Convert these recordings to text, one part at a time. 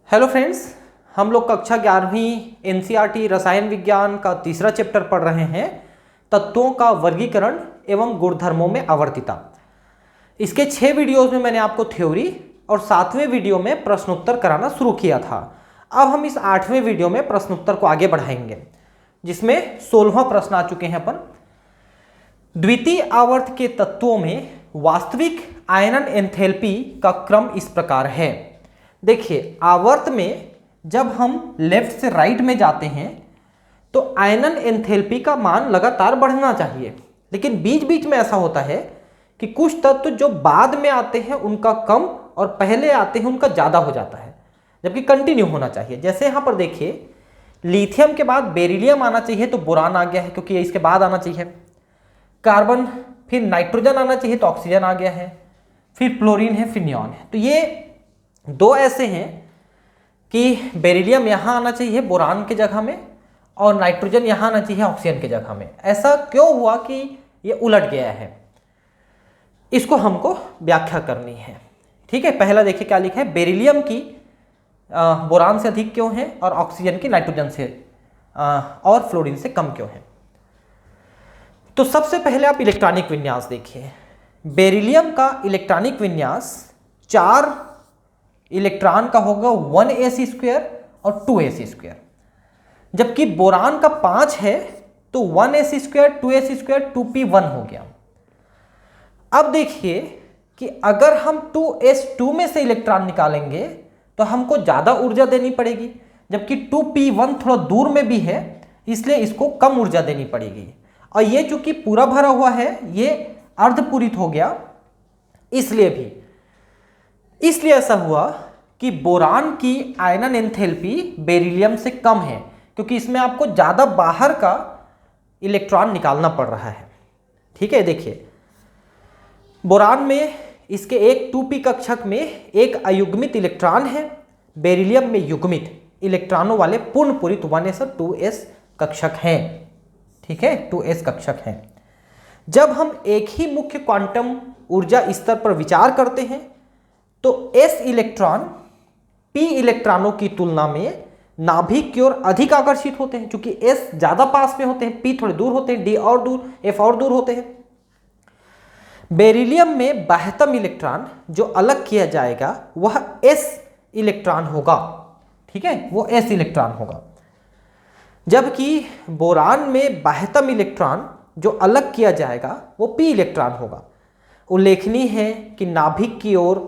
Hello friends, हम लोग कक्षा 11वीं एनसीईआरटी रसायन विज्ञान का तीसरा चैप्टर पढ़ रहे हैं, तत्वों का वर्गीकरण एवं गुणधर्मों में आवर्तिता। इसके 6 वीडियोस में मैंने आपको थ्योरी और 7वें वीडियो में प्रश्नोत्तर कराना शुरू किया था। अब हम इस 8वें वीडियो में प्रश्नोत्तर को आगे बढ़ाएंगे, जिसमें 16वां प्रश्न आ चुके हैं अपन। द्वितीय आवर्त के तत्वों में वास्तविक आयनन एंथैल्पी का क्रम इस प्रकार है। देखिए, आवर्त में जब हम लेफ्ट से राइट में जाते हैं तो आयनन एंथैल्पी का मान लगातार बढ़ना चाहिए, लेकिन बीच बीच में ऐसा होता है कि कुछ तत्व जो बाद में आते हैं उनका कम और पहले आते हैं उनका ज़्यादा हो जाता है, जबकि कंटिन्यू होना चाहिए। जैसे यहाँ पर देखिए, लिथियम के बाद बेरिलियम आना चाहिए तो बोरान आ गया है, क्योंकि ये इसके बाद आना चाहिए। कार्बन, फिर नाइट्रोजन आना चाहिए तो ऑक्सीजन आ गया है, फिर फ्लोरीन है, फिर नियॉन है। तो ये दो ऐसे हैं कि बेरिलियम यहाँ आना चाहिए बोरान के जगह में और नाइट्रोजन यहाँ आना चाहिए ऑक्सीजन के जगह में। ऐसा क्यों हुआ कि ये उलट गया है, इसको हमको व्याख्या करनी है। ठीक है, पहला देखिए क्या लिखा है, बेरिलियम की बोरान से अधिक क्यों है और ऑक्सीजन की नाइट्रोजन से और फ्लोरीन से कम क्यों है। तो सबसे पहले आप इलेक्ट्रॉनिक विन्यास देखिए। बेरिलियम का इलेक्ट्रॉनिक विन्यास 4 इलेक्ट्रॉन का होगा 1s² और 2s², जबकि बोरान का 5 है तो 1s², 2s², 2p1 हो गया। अब देखिए कि अगर हम 2s2 में से इलेक्ट्रॉन निकालेंगे तो हमको ज़्यादा ऊर्जा देनी पड़ेगी, जबकि 2p1 थोड़ा दूर में भी है इसलिए इसको कम ऊर्जा देनी पड़ेगी। और ये चूंकि पूरा भरा हुआ है, ये अर्धपूरित हो गया, इसलिए ऐसा हुआ कि बोरान की आयनन एंथैल्पी बेरिलियम से कम है, क्योंकि इसमें आपको ज़्यादा बाहर का इलेक्ट्रॉन निकालना पड़ रहा है। ठीक है, देखिए बोरान में इसके एक 2p कक्षक में एक अयुग्मित इलेक्ट्रॉन है, बेरिलियम में युग्मित इलेक्ट्रॉनों वाले पूर्ण पूरित 1s और 2s कक्षक हैं। ठीक है, 2s कक्षक हैं। जब हम एक ही मुख्य क्वांटम ऊर्जा स्तर पर विचार करते हैं तो s इलेक्ट्रॉन p इलेक्ट्रॉनों की तुलना में नाभिक की ओर अधिक आकर्षित होते हैं, क्योंकि s ज्यादा पास में होते हैं, p थोड़े दूर होते हैं, d और दूर, f और दूर होते हैं। बेरिलियम में बाह्यतम इलेक्ट्रॉन जो अलग किया जाएगा वह s इलेक्ट्रॉन होगा। ठीक है, वो s इलेक्ट्रॉन होगा, जबकि बोरान में बाह्यतम इलेक्ट्रॉन जो अलग किया जाएगा वो p इलेक्ट्रॉन होगा। उल्लेखनीय है कि नाभिक की ओर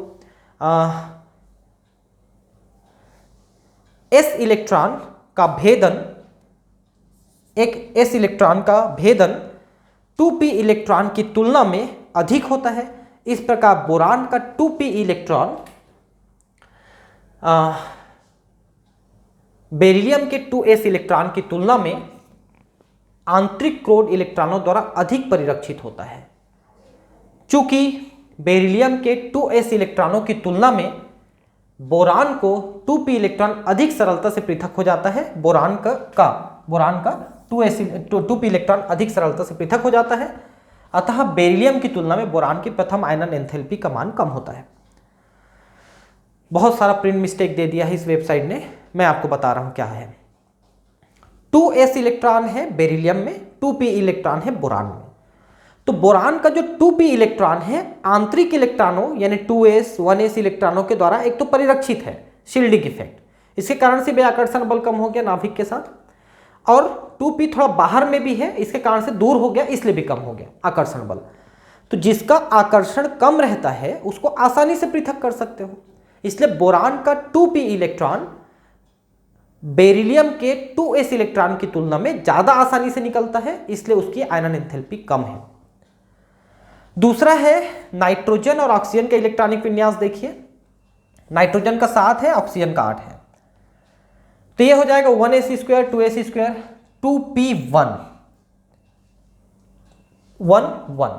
s इलेक्ट्रॉन का भेदन, एक s इलेक्ट्रॉन का भेदन 2p इलेक्ट्रॉन की तुलना में अधिक होता है। इस प्रकार बोरान का 2p इलेक्ट्रॉन बेरिलियम के 2s इलेक्ट्रॉन की तुलना में आंतरिक क्रोड इलेक्ट्रॉनों द्वारा अधिक परिरक्षित होता है। चूंकि बेरिलियम के 2s इलेक्ट्रॉनों की तुलना में बोरान को 2p इलेक्ट्रॉन अधिक सरलता से पृथक हो जाता है, बोरान का 2p इलेक्ट्रॉन अधिक सरलता से पृथक हो जाता है, अतः बेरिलियम की तुलना में बोरान की प्रथम आयनन एंथैल्पी का मान कम होता है। बहुत सारा प्रिंट मिस्टेक दे दिया है इस वेबसाइट ने, मैं आपको बता रहा हूं क्या है। 2s इलेक्ट्रॉन है बेरिलियम में, 2p इलेक्ट्रॉन है बोरान में। तो बोरान का जो 2p इलेक्ट्रॉन है आंतरिक इलेक्ट्रॉनों यानी 2s 1s इलेक्ट्रॉनों के द्वारा एक तो परिरक्षित है, शील्डिंग इफेक्ट, इसके कारण से भी आकर्षण बल कम हो गया नाभिक के साथ, और 2p थोड़ा बाहर में भी है, इसके कारण से दूर हो गया, इसलिए भी कम हो गया आकर्षण बल। तो जिसका आकर्षण कम रहता है उसको आसानी से पृथक कर सकते हो, इसलिए बोरान का 2p इलेक्ट्रॉन बेरिलियम के 2s इलेक्ट्रॉन की तुलना में ज्यादा आसानी से निकलता है, इसलिए उसकी आयनन एंथैल्पी कम है। दूसरा है नाइट्रोजन और ऑक्सीजन का इलेक्ट्रॉनिक विन्यास। देखिए, नाइट्रोजन का 7 है, ऑक्सीजन का 8 है, तो ये हो जाएगा 1s², 2s², 2p1 1 1।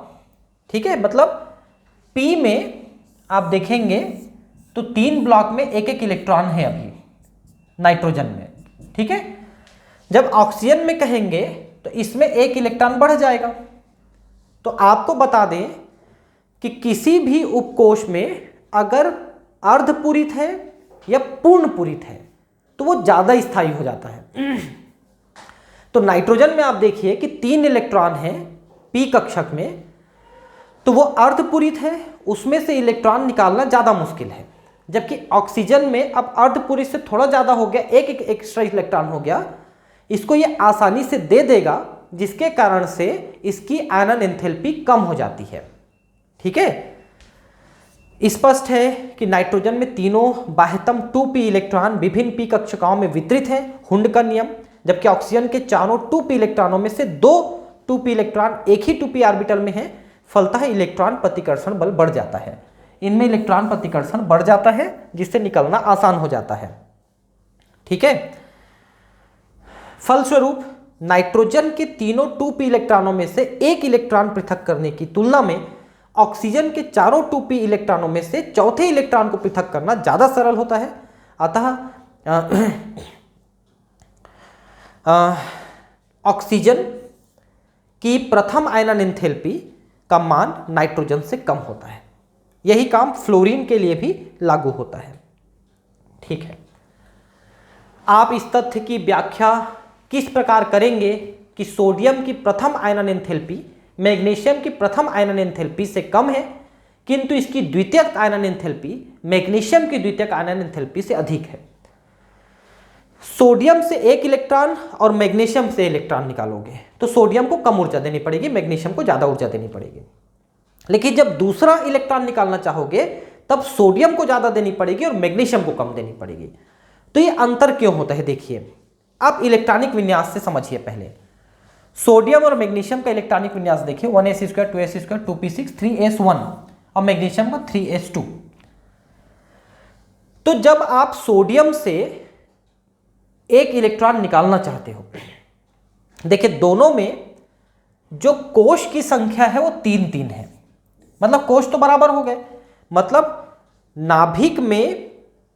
ठीक है, मतलब p में आप देखेंगे तो 3 ब्लॉक में एक एक इलेक्ट्रॉन है अभी नाइट्रोजन में। ठीक है, जब ऑक्सीजन में कहेंगे तो इसमें एक इलेक्ट्रॉन बढ़ जाएगा। तो आपको बता दें कि किसी भी उपकोष में अगर अर्धपूरित है या पूर्ण पूरित है तो वो ज़्यादा स्थायी हो जाता है। तो नाइट्रोजन में आप देखिए कि 3 इलेक्ट्रॉन हैं p कक्षक में, तो वो अर्धपूरित है, उसमें से इलेक्ट्रॉन निकालना ज़्यादा मुश्किल है। जबकि ऑक्सीजन में अब अर्धपूरित से थोड़ा ज़्यादा हो गया, एक एक्स्ट्रा इलेक्ट्रॉन हो गया, इसको ये आसानी से दे देगा, जिसके कारण से इसकी आयनन एंथैल्पी कम हो जाती है। ठीक है, स्पष्ट है कि नाइट्रोजन में तीनों बाह्यतम 2p इलेक्ट्रॉन विभिन्न p कक्षकाओं में वितरित है, हुंड का नियम। जबकि ऑक्सीजन के चारों 2p इलेक्ट्रॉनों में से 2 2p इलेक्ट्रॉन एक ही 2p ऑर्बिटल में है, फलतः इलेक्ट्रॉन प्रतिकर्षण बल बढ़ जाता है। इनमें इलेक्ट्रॉन प्रतिकर्षण बढ़ जाता है, जिससे निकलना आसान हो जाता है। ठीक है, फलस्वरूप नाइट्रोजन के तीनों 2p इलेक्ट्रॉनों में से एक इलेक्ट्रॉन पृथक करने की तुलना में ऑक्सीजन के चारों 2p इलेक्ट्रॉनों में से चौथे इलेक्ट्रॉन को पृथक करना ज्यादा सरल होता है। अतः ऑक्सीजन की प्रथम आयनन एंथैल्पी का मान नाइट्रोजन से कम होता है। यही काम फ्लोरीन के लिए भी लागू होता है। ठीक है, आप इस तथ्य की व्याख्या किस प्रकार करेंगे कि सोडियम की प्रथम आयनन एंथैल्पी मैग्नीशियम की प्रथम आयनन एंथैल्पी से कम है, किंतु इसकी द्वितीयक आयनन एंथैल्पी मैग्नीशियम की द्वितीयक आयनन एंथैल्पी से अधिक है। सोडियम से एक इलेक्ट्रॉन और मैग्नीशियम से इलेक्ट्रॉन निकालोगे तो सोडियम को कम ऊर्जा देनी पड़ेगी, मैग्नीशियम को ज़्यादा ऊर्जा देनी पड़ेगी। लेकिन जब दूसरा इलेक्ट्रॉन निकालना चाहोगे तब सोडियम को ज़्यादा देनी पड़ेगी और मैग्नीशियम को कम देनी पड़ेगी। तो ये अंतर क्यों होता है, देखिए आप इलेक्ट्रॉनिक विन्यास से समझिए। पहले सोडियम और मैग्नीशियम का इलेक्ट्रॉनिक विन्यास देखिए, 1s2 2s2 2p6 3s1 और मैग्नीशियम का 3s2। तो जब आप सोडियम से एक इलेक्ट्रॉन निकालना चाहते हो, देखिए दोनों में जो कोश की संख्या है वो 3-3 है, मतलब कोश तो बराबर हो गए, मतलब नाभिक में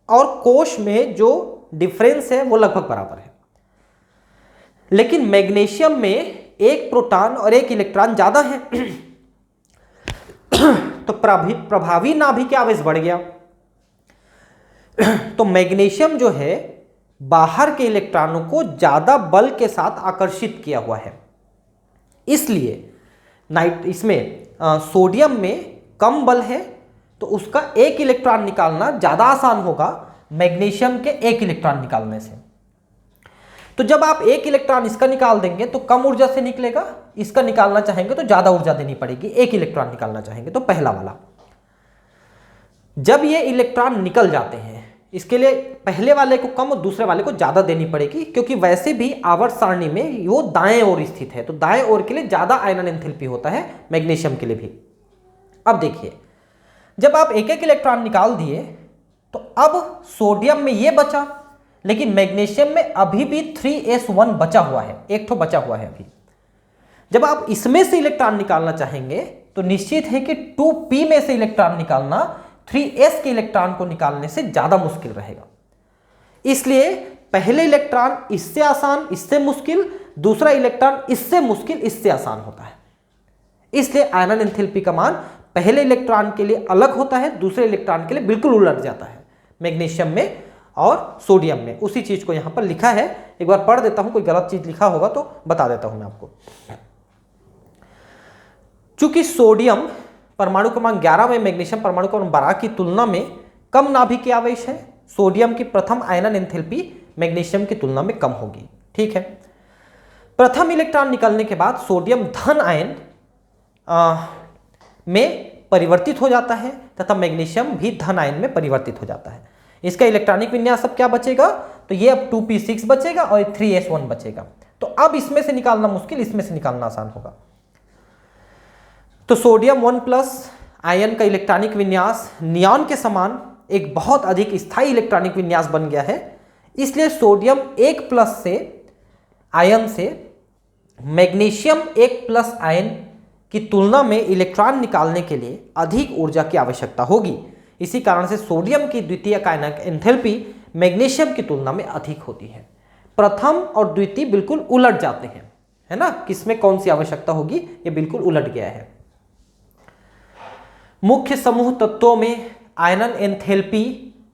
और कोश में जो डिफरेंस है वो लगभग बराबर है। लेकिन मैग्नीशियम में एक प्रोटॉन और एक इलेक्ट्रॉन ज्यादा है तो प्रभावी नाभिक आवेश बढ़ गया। तो मैग्नीशियम जो है बाहर के इलेक्ट्रॉनों को ज्यादा बल के साथ आकर्षित किया हुआ है, इसलिए इसमें सोडियम में कम बल है तो उसका एक इलेक्ट्रॉन निकालना ज्यादा आसान होगा मैग्नीशियम के एक इलेक्ट्रॉन निकालने से। तो जब आप एक इलेक्ट्रॉन इसका निकाल देंगे तो कम ऊर्जा से निकलेगा, इसका निकालना चाहेंगे तो ज्यादा ऊर्जा देनी पड़ेगी, एक इलेक्ट्रॉन निकालना चाहेंगे तो पहला वाला। जब ये इलेक्ट्रॉन निकल जाते हैं, इसके लिए पहले वाले को कम और दूसरे वाले को ज्यादा देनी पड़ेगी, क्योंकि वैसे भी आवर्त सारणी में वो दाएं ओर स्थित है, तो दाएं ओर के लिए ज्यादा आयनन एंथैल्पी होता है, मैग्नीशियम के लिए भी। अब देखिए जब आप एक एक इलेक्ट्रॉन निकाल दिए तो अब सोडियम में ये बचा, लेकिन मैग्नीशियम में अभी भी 3s1 बचा हुआ है, एक ठो बचा हुआ है अभी। जब आप इसमें से इलेक्ट्रॉन निकालना चाहेंगे तो निश्चित है कि 2p में से इलेक्ट्रॉन निकालना 3s के इलेक्ट्रॉन को निकालने से ज्यादा मुश्किल रहेगा। इसलिए पहले इलेक्ट्रॉन इससे आसान इससे मुश्किल, दूसरा इलेक्ट्रॉन इससे मुश्किल इससे आसान होता है। इसलिए आयनन एंथैल्पी का मान पहले इलेक्ट्रॉन के लिए अलग होता है, दूसरे इलेक्ट्रॉन के लिए बिल्कुल उलट जाता है, मैग्नीशियम में और सोडियम में। उसी चीज को यहां पर लिखा है, एक बार पढ़ देता हूं, कोई गलत चीज लिखा होगा तो बता देता हूं मैं आपको। चूंकि सोडियम परमाणु क्रमांक 11 में मैग्नीशियम परमाणु क्रमांक 12 की तुलना में कम नाभिकीय आवेश है, सोडियम की प्रथम आयनन एंथैल्पी मैग्नीशियम की तुलना में कम होगी। ठीक है, प्रथम इलेक्ट्रॉन निकलने के बाद सोडियम धन आयन में परिवर्तित हो जाता है तथा मैग्नीशियम भी धन आयन में परिवर्तित हो जाता है। इसका इलेक्ट्रॉनिक विन्यास अब क्या बचेगा, तो ये अब 2p6 बचेगा और 3s1 बचेगा। तो अब इसमें से निकालना मुश्किल, इसमें से निकालना आसान होगा। तो सोडियम 1+ आयन का इलेक्ट्रॉनिक विन्यास नियॉन के समान एक बहुत अधिक स्थायी इलेक्ट्रॉनिक विन्यास बन गया है। इसलिए सोडियम 1+ से आयन से मैग्नीशियम 1+ आयन की तुलना में इलेक्ट्रॉन निकालने के लिए अधिक ऊर्जा की आवश्यकता होगी। इसी कारण से सोडियम की द्वितीयक आयनक एंथैल्पी मैग्नीशियम की तुलना में अधिक होती है। प्रथम और द्वितीय बिल्कुल उलट जाते हैं, है ना, किसमें कौन सी आवश्यकता होगी, ये बिल्कुल उलट गया है। मुख्य समूह तत्वों में आयनन एंथैल्पी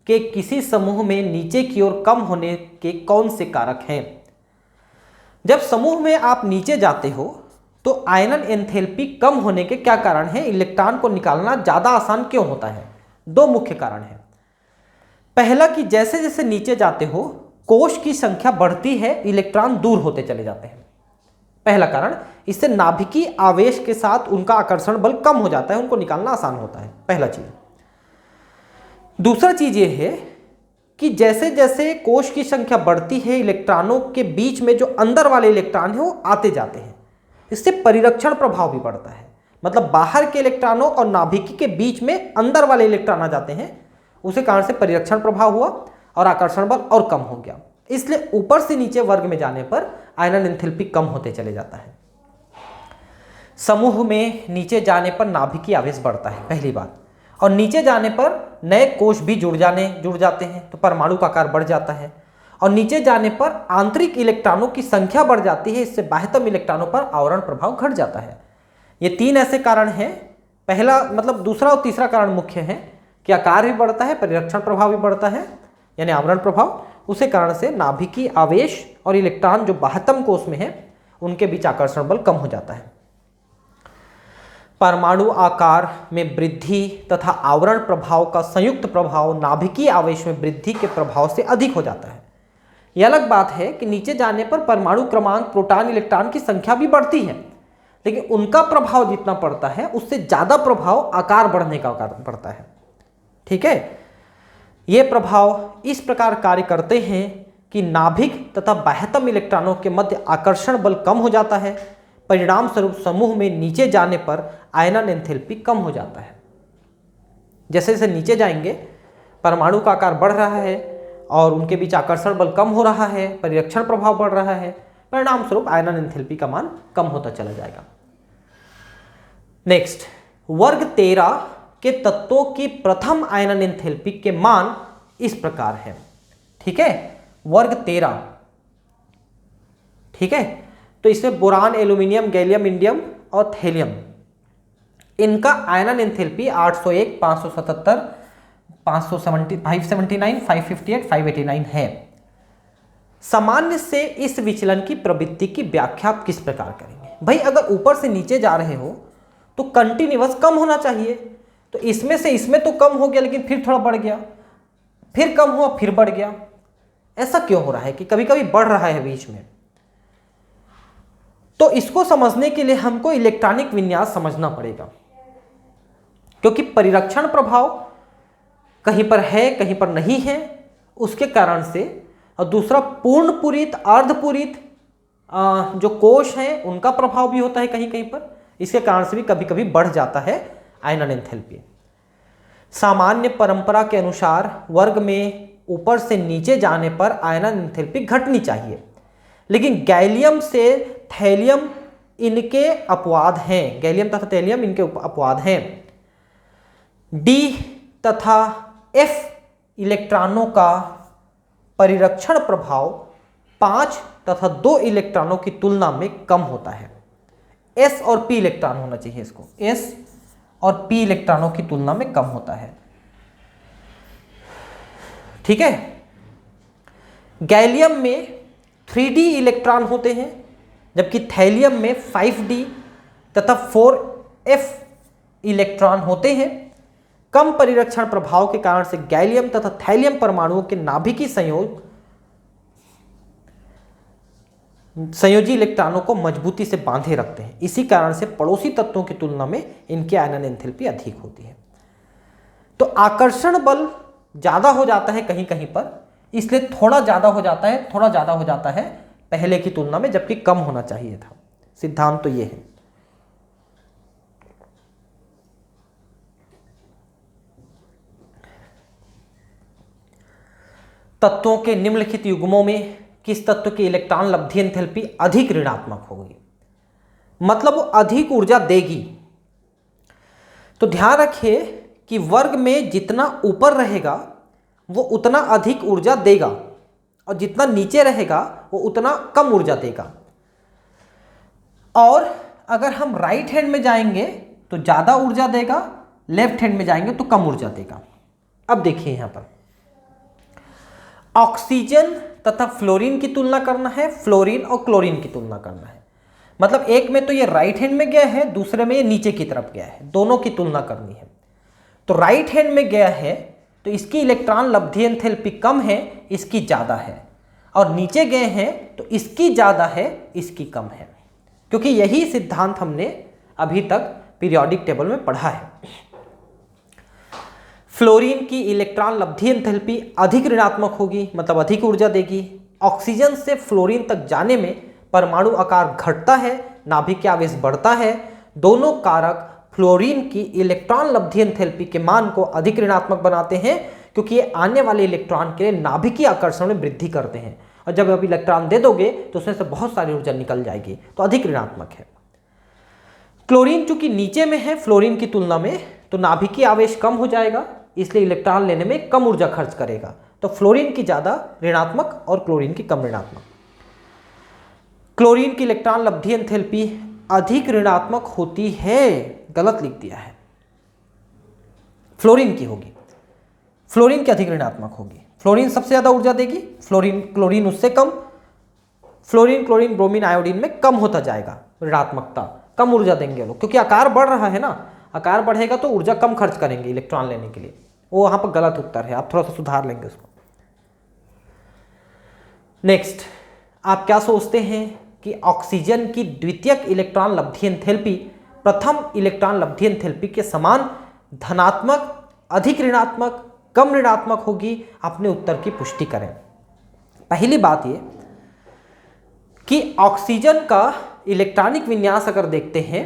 के किसी समूह में नीचे की ओर कम होने के कौन से कारक हैं? जब समूह में आप नीचे जाते हो तो आयनन एंथैल्पी कम होने के क्या कारण हैं? इलेक्ट्रॉन को निकालना ज़्यादा आसान क्यों होता है? दो मुख्य कारण हैं। पहला कि जैसे जैसे नीचे जाते हो कोश की संख्या बढ़ती है, इलेक्ट्रॉन दूर होते चले जाते हैं। पहला कारण, इससे नाभिकीय आवेश के साथ उनका आकर्षण बल कम हो जाता है, उनको निकालना आसान होता है, पहला चीज। दूसरा चीज ये है कि जैसे जैसे कोश की संख्या बढ़ती है, इलेक्ट्रॉनों के बीच में जो अंदर वाले इलेक्ट्रॉन है वो आते जाते हैं, इससे परिरक्षण प्रभाव भी बढ़ता है। मतलब बाहर के इलेक्ट्रॉनों और नाभिकी के बीच में अंदर वाले इलेक्ट्रॉन आ जाते हैं, उसी कारण से परिरक्षण प्रभाव हुआ और आकर्षण बल और कम हो गया। इसलिए ऊपर से नीचे वर्ग में जाने पर आयनन एंथैल्पी कम होते चले जाता है। समूह में नीचे जाने पर नाभिकीय आवेश बढ़ता है, पहली बात, और नीचे जाने पर नए कोश भी जुड़ जाते हैं, तो परमाणु का आकार बढ़ जाता है। और नीचे जाने पर आंतरिक इलेक्ट्रॉनों की संख्या बढ़ जाती है, इससे बाह्यतम इलेक्ट्रॉनों पर आवरण प्रभाव घट जाता है। ये तीन ऐसे कारण हैं। पहला मतलब दूसरा और तीसरा कारण मुख्य है कि आकार भी बढ़ता है, परिरक्षण प्रभाव भी बढ़ता है, यानी आवरण प्रभाव। उसी कारण से नाभिकीय आवेश और इलेक्ट्रॉन जो बाह्यतम कोश में है उनके बीच आकर्षण बल कम हो जाता है। परमाणु आकार में वृद्धि तथा आवरण प्रभाव का संयुक्त प्रभाव नाभिकीय आवेश में वृद्धि के प्रभाव से अधिक हो जाता है। यह अलग बात है कि नीचे जाने पर परमाणु क्रमांक, प्रोटॉन, इलेक्ट्रॉन की संख्या भी बढ़ती है, लेकिन उनका प्रभाव जितना पड़ता है उससे ज्यादा प्रभाव आकार बढ़ने का पड़ता है। ठीक है, ये प्रभाव इस प्रकार कार्य करते हैं कि नाभिक तथा बाह्यतम इलेक्ट्रॉनों के मध्य आकर्षण बल कम हो जाता है। परिणाम स्वरूप समूह में नीचे जाने पर आयनन एंथैल्पी कम हो जाता है। जैसे जैसे नीचे जाएंगे परमाणु का आकार बढ़ रहा है और उनके बीच आकर्षण बल कम हो रहा है, परिरक्षण प्रभाव बढ़ रहा है, परिणाम स्वरूप आयनन एंथैल्पी का मान कम होता चला जाएगा। नेक्स्ट, वर्ग 13 के तत्वों की प्रथम आयनन एंथैल्पी के मान इस प्रकार है। ठीक है, वर्ग 13। ठीक है, तो इसमें बोरान, एल्यूमिनियम, गैलियम, इंडियम और थैलियम, इनका आयनन एंथैल्पी 801, 577, 579, 558, 589 है। सामान्य से इस विचलन की प्रवृत्ति की व्याख्या आप किस प्रकार करेंगे? भाई अगर ऊपर से नीचे जा रहे हो तो कंटिन्यूअस कम होना चाहिए, तो इसमें से इसमें तो कम हो गया लेकिन फिर थोड़ा बढ़ गया, फिर कम हुआ फिर बढ़ गया, ऐसा क्यों हो रहा है कि कभी कभी बढ़ रहा है बीच में? तो इसको समझने के लिए हमको इलेक्ट्रॉनिक विन्यास समझना पड़ेगा, क्योंकि परिरक्षण प्रभाव कहीं पर है कहीं पर नहीं है, उसके कारण से। और दूसरा पूर्ण पूरित, अर्धपूरित जो कोश हैं उनका प्रभाव भी होता है कहीं कहीं पर, इसके कारण से भी कभी कभी बढ़ जाता है आयनन एंथैल्पी। सामान्य परंपरा के अनुसार वर्ग में ऊपर से नीचे जाने पर आयनन एंथैल्पी घटनी चाहिए, लेकिन गैलियम से थैलियम इनके अपवाद हैं, गैलियम तथा थैलियम इनके अपवाद हैं। डी तथा एफ इलेक्ट्रॉनों का परिरक्षण प्रभाव 5 तथा 2 इलेक्ट्रॉनों की तुलना में कम होता है। एस और पी इलेक्ट्रॉन होना चाहिए, इसको एस और पी इलेक्ट्रॉनों की तुलना में कम होता है। ठीक है, गैलियम में 3d इलेक्ट्रॉन होते हैं, जबकि थैलियम में 5d तथा 4f इलेक्ट्रॉन होते हैं। कम परिरक्षण प्रभाव के कारण से गैलियम तथा थैलियम परमाणुओं के नाभिकीय संयोजी इलेक्ट्रॉनों को मजबूती से बांधे रखते हैं। इसी कारण से पड़ोसी तत्वों की तुलना में इनकी आयनन एंथैल्पी अधिक होती है। तो आकर्षण बल ज्यादा हो जाता है कहीं कहीं पर, इसलिए थोड़ा ज्यादा हो जाता है पहले की तुलना में, जबकि कम होना चाहिए था। सिद्धांत तो ये है। तत्वों के निम्नलिखित युग्मों में किस तत्व की इलेक्ट्रॉन लब्धि एंथैल्पी अधिक ऋणात्मक होगी, मतलब वो अधिक ऊर्जा देगी? तो ध्यान रखिए कि वर्ग में जितना ऊपर रहेगा वो उतना अधिक ऊर्जा देगा, और जितना नीचे रहेगा वो उतना कम ऊर्जा देगा। और अगर हम राइट हैंड में जाएंगे तो ज़्यादा ऊर्जा देगा, लेफ्ट हैंड में जाएंगे तो कम ऊर्जा देगा। अब देखिए यहाँ पर ऑक्सीजन तथा फ्लोरीन की तुलना करना है, फ्लोरीन और क्लोरीन की तुलना करना है। मतलब एक में तो ये राइट हैंड में गया है, दूसरे में ये नीचे की तरफ गया है, दोनों की तुलना करनी है। तो राइट हैंड में गया है तो इसकी इलेक्ट्रॉन लब्धि एंथैल्पी कम है, इसकी ज़्यादा है, और नीचे गए हैं तो इसकी ज़्यादा है, इसकी कम है, क्योंकि यही सिद्धांत हमने अभी तक पीरियोडिक टेबल में पढ़ा है। फ्लोरीन की इलेक्ट्रॉन लब्धि एंथैल्पी अधिक ऋणात्मक होगी, मतलब अधिक ऊर्जा देगी। ऑक्सीजन से फ्लोरीन तक जाने में परमाणु आकार घटता है, नाभिकीय आवेश बढ़ता है। दोनों कारक फ्लोरीन की इलेक्ट्रॉन लब्धि एंथैल्पी के मान को अधिक ऋणात्मक बनाते हैं, क्योंकि ये आने वाले इलेक्ट्रॉन के लिए नाभिकीय आकर्षण में वृद्धि करते हैं, और जब आप इलेक्ट्रॉन दे दोगे तो उसमें से बहुत सारी ऊर्जा निकल जाएगी, तो अधिक ऋणात्मक है। क्लोरीन चूंकि नीचे में है फ्लोरीन की तुलना में, तो नाभिकीय आवेश कम हो जाएगा, इसलिए इलेक्ट्रॉन लेने में कम ऊर्जा खर्च करेगा। तो फ्लोरीन की ज़्यादा ऋणात्मक और क्लोरीन की कम ऋणात्मक। क्लोरीन की इलेक्ट्रॉन लब्धि एंथैल्पी अधिक ऋणात्मक होती है, गलत लिख दिया है, फ्लोरीन की होगी, फ्लोरीन की अधिक ऋणात्मक होगी। फ्लोरीन सबसे ज़्यादा ऊर्जा देगी, क्लोरीन उससे कम। फ्लोरीन, क्लोरीन, ब्रोमीन, आयोडीन में कम होता जाएगा ऋणात्मकता, कम ऊर्जा देंगे लोग, क्योंकि आकार बढ़ रहा है ना, आकार बढ़ेगा तो ऊर्जा कम खर्च करेंगे इलेक्ट्रॉन लेने के लिए। वो वहाँ पर गलत उत्तर है, आप थोड़ा सा सुधार लेंगे उसको। नेक्स्ट, आप क्या सोचते हैं कि ऑक्सीजन की द्वितीयक इलेक्ट्रॉन लब्धि एंथैल्पी प्रथम इलेक्ट्रॉन लब्धि एंथैल्पी के समान धनात्मक, अधिक ऋणात्मक, कम ऋणात्मक होगी? अपने उत्तर की पुष्टि करें। पहली बात ये कि ऑक्सीजन का इलेक्ट्रॉनिक विन्यास अगर देखते हैं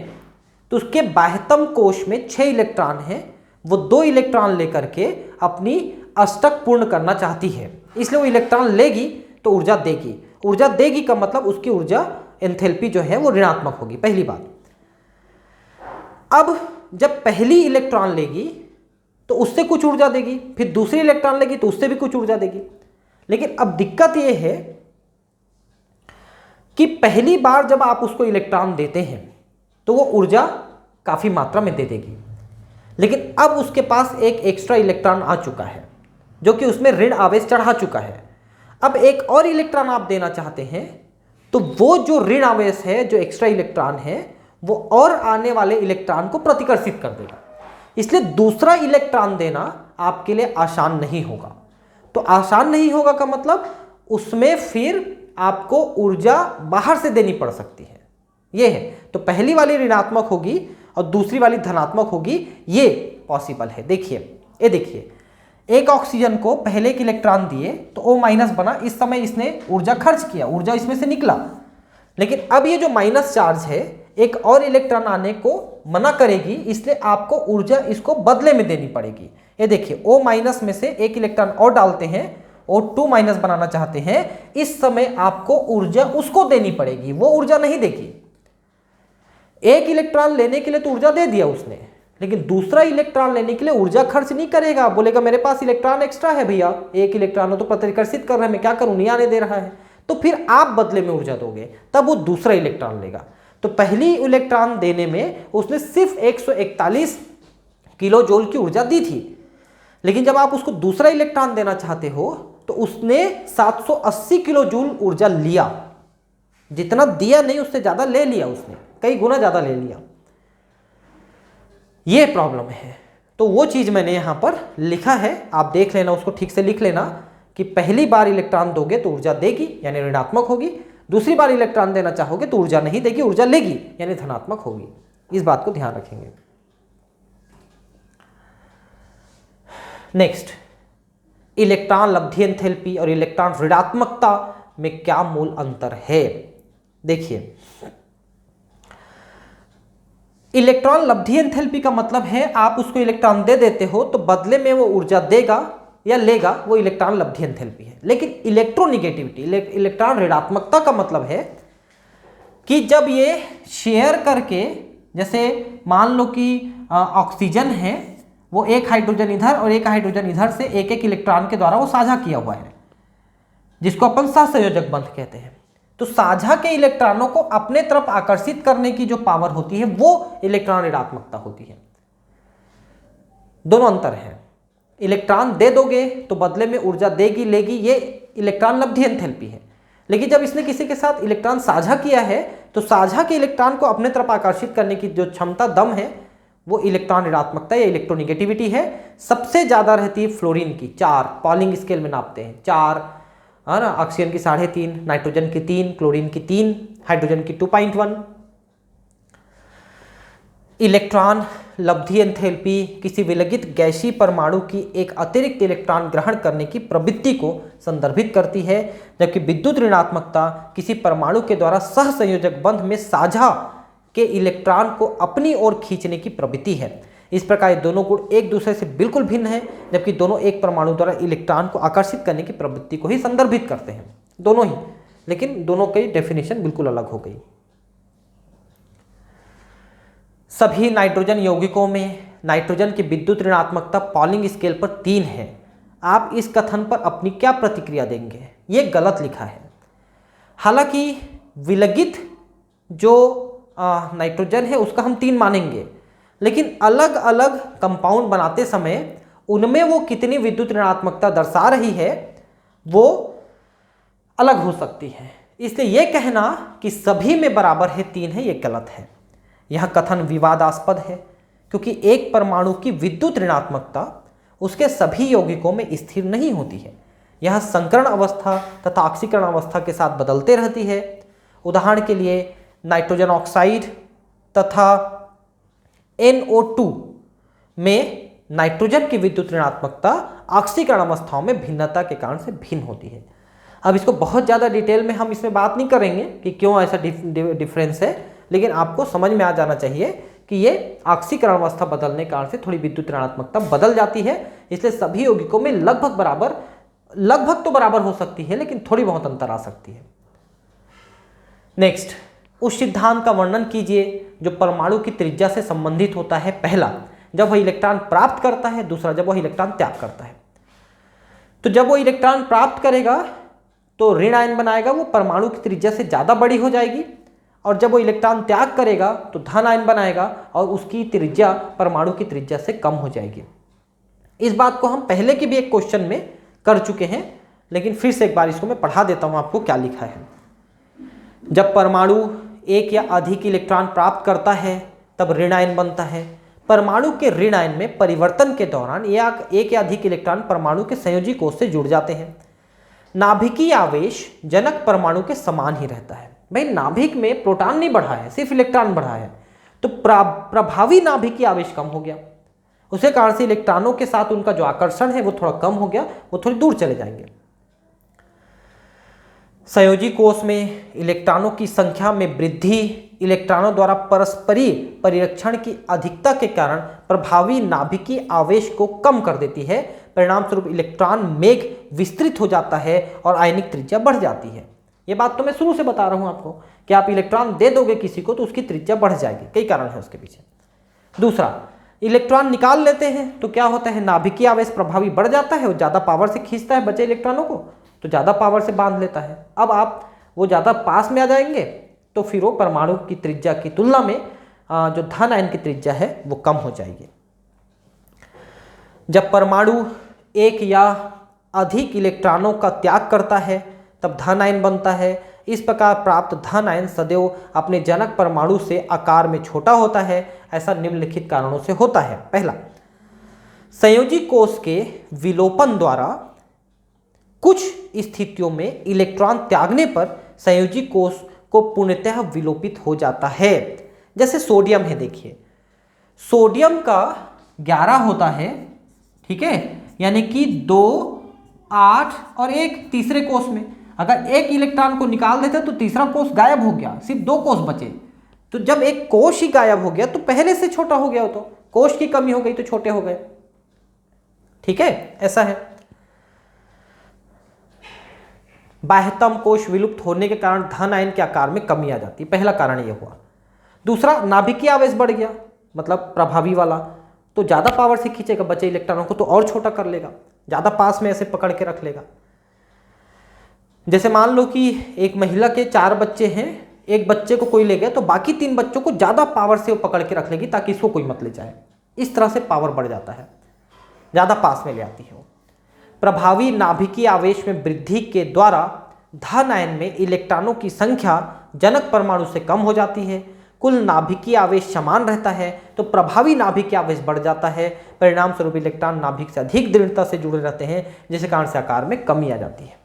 तो उसके बाह्यतम कोश में 6 इलेक्ट्रॉन हैं, वो 2 इलेक्ट्रॉन लेकर के अपनी अष्टक पूर्ण करना चाहती है, इसलिए वो इलेक्ट्रॉन लेगी तो ऊर्जा देगी। ऊर्जा देगी का मतलब उसकी ऊर्जा एंथैल्पी जो है वो ऋणात्मक होगी, पहली बात। अब जब पहली इलेक्ट्रॉन लेगी तो उससे कुछ ऊर्जा देगी, फिर दूसरी इलेक्ट्रॉन लेगी तो उससे भी कुछ ऊर्जा देगी। लेकिन अब दिक्कत यह है कि पहली बार जब आप उसको इलेक्ट्रॉन देते हैं तो वो ऊर्जा काफी मात्रा में दे देगी, लेकिन अब उसके पास एक एक्स्ट्रा इलेक्ट्रॉन आ चुका है जो कि उसमें ऋण आवेश चढ़ा चुका है। अब एक और इलेक्ट्रॉन आप देना चाहते हैं तो वो जो ऋण आवेश है, जो एक्स्ट्रा इलेक्ट्रॉन है, वो और आने वाले इलेक्ट्रॉन को प्रतिकर्षित कर देगा, इसलिए दूसरा इलेक्ट्रॉन देना आपके लिए आसान नहीं होगा। तो आसान नहीं होगा का मतलब उसमें फिर आपको ऊर्जा बाहर से देनी पड़ सकती है, ये है। तो पहली वाली ऋणात्मक होगी और दूसरी वाली धनात्मक होगी, ये पॉसिबल है। देखिए, ये देखिए, एक ऑक्सीजन को पहले एक इलेक्ट्रॉन दिए तो O- बना, इस समय इसने ऊर्जा खर्च किया, ऊर्जा इसमें से निकला। लेकिन अब ये जो माइनस चार्ज है एक और इलेक्ट्रॉन आने को मना करेगी, इसलिए आपको ऊर्जा इसको बदले में देनी पड़ेगी। ये देखिए, O- में से एक इलेक्ट्रॉन और डालते हैं, O2- बनाना चाहते हैं, इस समय आपको ऊर्जा उसको देनी पड़ेगी, वो ऊर्जा नहीं देगी। एक इलेक्ट्रॉन लेने के लिए तो ऊर्जा दे दिया उसने, लेकिन दूसरा इलेक्ट्रॉन लेने के लिए ऊर्जा खर्च नहीं करेगा, बोलेगा मेरे पास इलेक्ट्रॉन एक्स्ट्रा है भैया, एक इलेक्ट्रॉन हो तो प्रतिकर्षित कर रहे हैं, मैं क्या करूं, नहीं आने दे रहा है, तो फिर आप बदले में ऊर्जा दोगे, तब वो दूसरा इलेक्ट्रॉन लेगा। तो पहली इलेक्ट्रॉन देने में उसने सिर्फ 141 किलो जूल की ऊर्जा दी थी, लेकिन जब आप उसको दूसरा इलेक्ट्रॉन देना चाहते हो तो उसने 780 किलो जूल ऊर्जा लिया, जितना दिया नहीं उससे ज्यादा ले लिया, उसने कई गुना ज्यादा ले लिया। ये प्रॉब्लम है। तो वो चीज मैंने यहां पर लिखा है, आप देख लेना, उसको ठीक से लिख लेना कि पहली बार इलेक्ट्रॉन दोगे तो ऊर्जा देगी यानी ऋणात्मक होगी, दूसरी बार इलेक्ट्रॉन देना चाहोगे तो ऊर्जा नहीं देगी, ऊर्जा लेगी यानी धनात्मक होगी। इस बात को ध्यान रखेंगे। नेक्स्ट, इलेक्ट्रॉन लब्धि एंथैल्पी और इलेक्ट्रॉन ऋणात्मकता में क्या मूल अंतर है? देखिए, इलेक्ट्रॉन लब्धि एंथैल्पी का मतलब है आप उसको इलेक्ट्रॉन दे देते हो तो बदले में वो ऊर्जा देगा या लेगा, वो इलेक्ट्रॉन लब्धि एंथैल्पी है। लेकिन इलेक्ट्रोनिगेटिविटी, इलेक्ट्रॉन ऋणात्मकता का मतलब है कि जब ये शेयर करके, जैसे मान लो कि ऑक्सीजन है, वो एक हाइड्रोजन इधर और एक हाइड्रोजन इधर से एक एक इलेक्ट्रॉन के द्वारा वो साझा किया हुआ है, जिसको अपन सहसंयोजक बंध कहते हैं। तो साझा के इलेक्ट्रॉनों को अपने तरफ आकर्षित करने की जो पावर होती है वो इलेक्ट्रॉन ऋणात्मकता होती है। दोनों अंतर है। इलेक्ट्रॉन दे दोगे तो बदले में ऊर्जा देगी लेगी, ये इलेक्ट्रॉन लब्धि एंथैल्पी है। लेकिन जब इसने किसी के साथ इलेक्ट्रॉन साझा किया है तो साझा के इलेक्ट्रॉन को अपने तरफ आकर्षित करने की जो क्षमता दम है वो इलेक्ट्रॉन ऋणात्मकता या इलेक्ट्रोनिगेटिविटी है। सबसे ज्यादा रहती है फ्लोरीन की 4, पॉलिंग स्केल में नापते हैं 4, है ना। ऑक्सीजन की 3.5, नाइट्रोजन की 3, क्लोरीन की 3, हाइड्रोजन की 2.1। इलेक्ट्रॉन लब्धि एंथैल्पी किसी विलगित गैसीय परमाणु की एक अतिरिक्त इलेक्ट्रॉन ग्रहण करने की प्रवृत्ति को संदर्भित करती है, जबकि विद्युत ऋणात्मकता किसी परमाणु के द्वारा सहसंयोजक बंध में साझा के इलेक्ट्रॉन को अपनी ओर खींचने की प्रवृत्ति है। इस प्रकार ये दोनों गुण एक दूसरे से बिल्कुल भिन्न हैं, जबकि दोनों एक परमाणु द्वारा इलेक्ट्रॉन को आकर्षित करने की प्रवृत्ति को ही संदर्भित करते हैं, दोनों ही, लेकिन दोनों की डेफिनेशन बिल्कुल अलग हो गई। सभी नाइट्रोजन यौगिकों में नाइट्रोजन की विद्युत ऋणात्मकता पॉलिंग स्केल पर 3 है। आप इस कथन पर अपनी क्या प्रतिक्रिया देंगे? ये गलत लिखा है। हालांकि विलगित जो नाइट्रोजन है उसका हम 3 मानेंगे, लेकिन अलग अलग कंपाउंड बनाते समय उनमें वो कितनी विद्युत ऋणात्मकता दर्शा रही है वो अलग हो सकती है। इसलिए यह कहना कि सभी में बराबर है 3 है, ये गलत है। यह कथन विवादास्पद है क्योंकि एक परमाणु की विद्युत ऋणात्मकता उसके सभी यौगिकों में स्थिर नहीं होती है। यह संकरण अवस्था तथा ऑक्सीकरण अवस्था के साथ बदलते रहती है। उदाहरण के लिए नाइट्रोजन ऑक्साइड तथा NO2 में नाइट्रोजन की विद्युत ऋणात्मकता ऑक्सीकरण अवस्थाओं में भिन्नता के कारण से भिन्न होती है। अब इसको बहुत ज़्यादा डिटेल में हम इसमें बात नहीं करेंगे कि क्यों ऐसा डिफरेंस है, लेकिन आपको समझ में आ जाना चाहिए कि ये ऑक्सीकरण अवस्था बदलने के कारण से थोड़ी विद्युत ऋणात्मकता बदल जाती है। इसलिए सभी यौगिकों में लगभग तो बराबर हो सकती है, लेकिन थोड़ी बहुत अंतर आ सकती है। नेक्स्ट, उस सिद्धांत का वर्णन कीजिए जो परमाणु की त्रिज्या से संबंधित होता है। पहला, जब वह इलेक्ट्रॉन प्राप्त करता है। दूसरा, जब वह इलेक्ट्रॉन त्याग करता है। तो जब वो इलेक्ट्रॉन प्राप्त करेगा तो ऋण आयन बनाएगा, वो परमाणु की त्रिज्या से ज़्यादा बड़ी हो जाएगी, और जब वो इलेक्ट्रॉन त्याग करेगा तो धन आयन बनाएगा और उसकी त्रिज्या परमाणु की त्रिज्या से कम हो जाएगी। इस बात को हम पहले के भी एक क्वेश्चन में कर चुके हैं, लेकिन फिर से एक बार इसको मैं पढ़ा देता हूं आपको क्या लिखा है। जब परमाणु एक या अधिक इलेक्ट्रॉन प्राप्त करता है तब ऋण आयन बनता है। परमाणु के ऋण आयन में परिवर्तन के दौरान एक या अधिक इलेक्ट्रॉन परमाणु के संयोजी कोष से जुड़ जाते हैं। नाभिकीय आवेश जनक परमाणु के समान ही रहता है। भाई, नाभिक में प्रोटॉन नहीं बढ़ा है, सिर्फ इलेक्ट्रॉन बढ़ा है, तो प्रभावी नाभिकीय आवेश कम हो गया। उसके कारण से इलेक्ट्रॉनों के साथ उनका जो आकर्षण है वो थोड़ा कम हो गया, वो थोड़ी दूर चले जाएंगे। संयोजी कोष में इलेक्ट्रॉनों की संख्या में वृद्धि इलेक्ट्रॉनों द्वारा परस्परीय परिरक्षण की अधिकता के कारण प्रभावी नाभिकीय आवेश को कम कर देती है। परिणाम स्वरूप इलेक्ट्रॉन मेघ विस्तृत हो जाता है और आयनिक त्रिज्या बढ़ जाती है। ये बात तो मैं शुरू से बता रहा हूं आपको कि आप इलेक्ट्रॉन दे दोगे किसी को तो उसकी त्रिज्या बढ़ जाएगी, कई कारण है उसके पीछे। दूसरा, इलेक्ट्रॉन निकाल लेते हैं तो क्या होता है, नाभिकीय आवेश प्रभावी बढ़ जाता है, वो ज़्यादा पावर से खींचता है बचे इलेक्ट्रॉनों को, तो ज़्यादा पावर से बांध लेता है। अब आप वो ज़्यादा पास में आ जाएंगे तो फिर वो परमाणु की त्रिज्या की तुलना में जो धन आयन की त्रिज्या है वो कम हो जाएगी। जब परमाणु एक या अधिक इलेक्ट्रॉनों का त्याग करता है तब धन आयन बनता है। इस प्रकार प्राप्त धन आयन सदैव अपने जनक परमाणु से आकार में छोटा होता है। ऐसा निम्नलिखित कारणों से होता है। पहला, संयोजी कोष के विलोपन द्वारा कुछ स्थितियों में इलेक्ट्रॉन त्यागने पर संयोजी कोष को पूर्णतः विलोपित हो जाता है। जैसे सोडियम है, देखिए सोडियम का 11 होता है, ठीक है, यानी कि 2, 8 और एक तीसरे कोष में अगर एक इलेक्ट्रॉन को निकाल देते तो तीसरा कोष गायब हो गया, सिर्फ 2 कोष बचे। तो जब एक कोष ही गायब हो गया तो पहले से छोटा हो गया, तो कोष की कमी हो गई तो छोटे हो गए, ठीक है, ऐसा है। बाह्यतम कोष विलुप्त होने के कारण धन आयन के आकार में कमी आ जाती है, पहला कारण यह हुआ। दूसरा, नाभिकीय आवेश बढ़ गया, मतलब प्रभावी वाला, तो ज़्यादा पावर से खींचेगा बचे इलेक्ट्रॉनों को, तो और छोटा कर लेगा, ज़्यादा पास में ऐसे पकड़ के रख लेगा। जैसे मान लो कि एक महिला के 4 बच्चे हैं, एक बच्चे को कोई ले गया तो बाकी 3 बच्चों को ज़्यादा पावर से वो पकड़ के रख लेगी ताकि इसको कोई मत ले जाए। इस तरह से पावर बढ़ जाता है। ज़्यादा पास में ले आती है। प्रभावी नाभिकीय आवेश में वृद्धि के द्वारा धन आयन में इलेक्ट्रॉनों की संख्या जनक परमाणु से कम हो जाती है। कुल नाभिकीय आवेश समान रहता है तो प्रभावी नाभिकीय आवेश बढ़ जाता है। परिणाम स्वरूप इलेक्ट्रॉन नाभिक से अधिक दृढ़ता से जुड़े रहते हैं, जिसके कारण से आकार में कमी आ जाती है।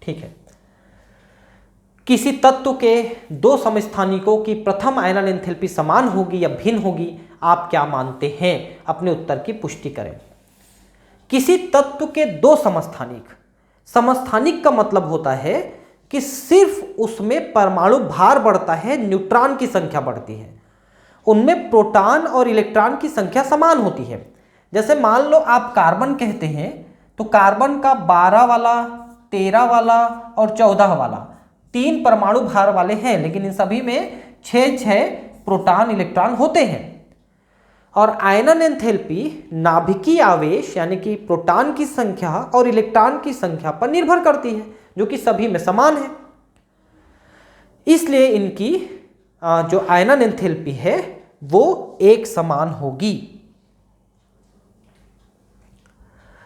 ठीक है, किसी तत्व के दो समस्थानिकों की प्रथम आयनन एंथैल्पी समान होगी या भिन्न होगी, आप क्या मानते हैं? अपने उत्तर की पुष्टि करें। किसी तत्व के दो समस्थानिक, समस्थानिक का मतलब होता है कि सिर्फ उसमें परमाणु भार बढ़ता है, न्यूट्रॉन की संख्या बढ़ती है। उनमें प्रोटॉन और इलेक्ट्रॉन की संख्या समान होती है। जैसे मान लो आप कार्बन कहते हैं तो कार्बन का 12 वाला, 13 वाला और 14 वाला 3 परमाणु भार वाले हैं, लेकिन इन सभी में 6 प्रोटॉन इलेक्ट्रॉन होते हैं। और आयनन एंथैल्पी नाभिकीय आवेश यानी कि प्रोटॉन की संख्या और इलेक्ट्रॉन की संख्या पर निर्भर करती है, जो कि सभी में समान है। इसलिए इनकी जो आयनन एंथैल्पी है वो एक समान होगी।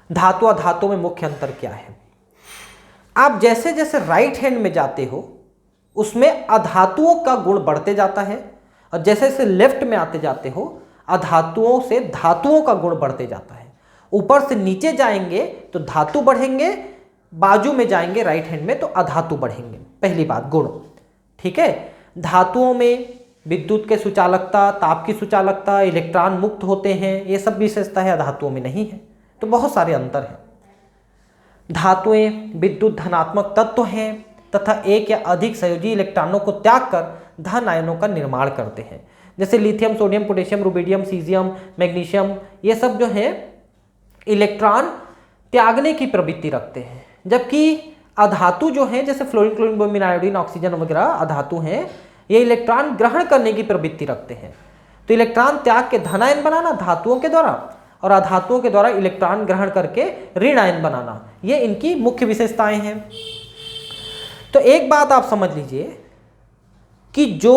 धातु अधातु में मुख्य अंतर क्या है? आप जैसे जैसे राइट हैंड में जाते हो उसमें अधातुओं का गुण बढ़ते जाता है, और जैसे जैसे लेफ्ट में आते जाते हो अधातुओं से धातुओं का गुण बढ़ते जाता है। ऊपर से नीचे जाएंगे तो धातु बढ़ेंगे, बाजू में जाएंगे राइट हैंड में तो अधातु बढ़ेंगे। पहली बात गुण। ठीक है, धातुओं में विद्युत के सुचालकता, ताप की सुचालकता, इलेक्ट्रॉन मुक्त होते हैं, ये सब विशेषता है, अधातुओं में नहीं है। तो बहुत सारे अंतर हैं। धातुएं विद्युत धनात्मक तत्व हैं तथा एक या अधिक संयोजी इलेक्ट्रॉनों को त्याग कर धन आयनों का निर्माण करते हैं। जैसे lithium, sodium, potassium, rubidium, caesium, magnesium, ये सब जो है इलेक्ट्रॉन त्यागने की प्रवृत्ति रखते हैं। जबकि अधातु जो है जैसे fluorine, chlorine, bromine, iodine, oxygen वगैरह अधातु हैं, ये इलेक्ट्रॉन ग्रहण करने की प्रवृत्ति रखते हैं। तो इलेक्ट्रॉन त्याग के धन आयन बनाना धातुओं के द्वारा और अधातुओं के द्वारा इलेक्ट्रॉन ग्रहण करके ऋण आयन बनाना, ये इनकी मुख्य विशेषताएं हैं। तो एक बात आप समझ लीजिए कि जो